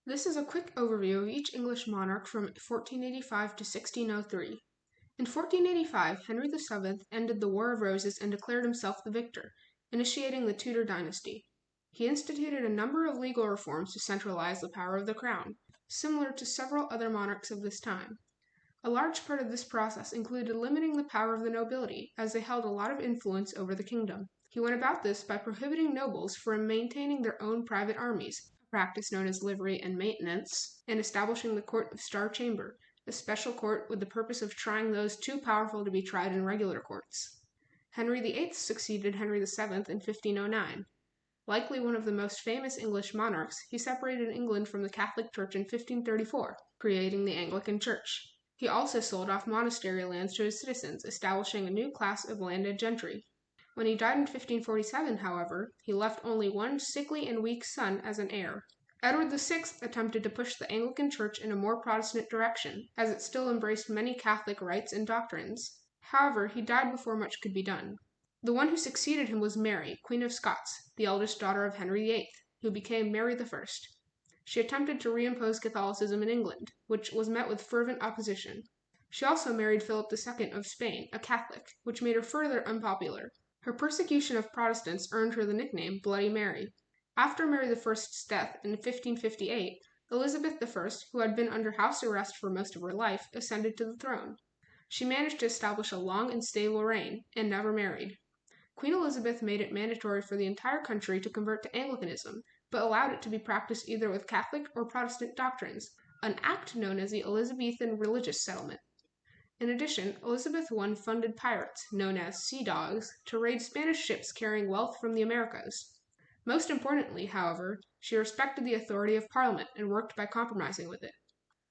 This is a quick overview of each English monarch from 1485 to 1603. In 1485, Henry VII ended the War of Roses and declared himself the victor, initiating the Tudor dynasty. He instituted a number of legal reforms to centralize the power of the crown, similar to several other monarchs of this time. A large part of this process included limiting the power of the nobility, as they held a lot of influence over the kingdom. He went about this by prohibiting nobles from maintaining their own private armies, a practice known as livery and maintenance, and establishing the Court of Star Chamber, a special court with the purpose of trying those too powerful to be tried in regular courts. Henry VIII succeeded Henry VII in 1509. Likely one of the most famous English monarchs, he separated England from the Catholic Church in 1534, creating the Anglican Church. He also sold off monastery lands to his citizens, establishing a new class of landed gentry. When he died in 1547, however, he left only one sickly and weak son as an heir. Edward VI attempted to push the Anglican Church in a more Protestant direction, as it still embraced many Catholic rites and doctrines. However, he died before much could be done. The one who succeeded him was Mary, Queen of Scots, the eldest daughter of Henry VIII, who became Mary I. She attempted to reimpose Catholicism in England, which was met with fervent opposition. She also married Philip II of Spain, a Catholic, which made her further unpopular. Her persecution of Protestants earned her the nickname Bloody Mary. After Mary I's death in 1558, Elizabeth I, who had been under house arrest for most of her life, ascended to the throne. She managed to establish a long and stable reign, and never married. Queen Elizabeth made it mandatory for the entire country to convert to Anglicanism, but allowed it to be practiced either with Catholic or Protestant doctrines, an act known as the Elizabethan Religious Settlement. In addition, Elizabeth I funded pirates, known as sea dogs, to raid Spanish ships carrying wealth from the Americas. Most importantly, however, she respected the authority of Parliament and worked by compromising with it.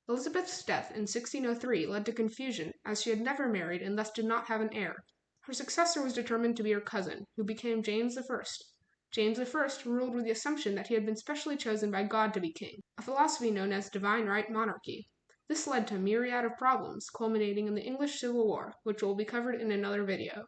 Elizabeth's death in 1603 led to confusion, as she had never married and thus did not have an heir. Her successor was determined to be her cousin, who became James I. James I ruled with the assumption that he had been specially chosen by God to be king, a philosophy known as divine right monarchy. This led to a myriad of problems, culminating in the English Civil War, which will be covered in another video.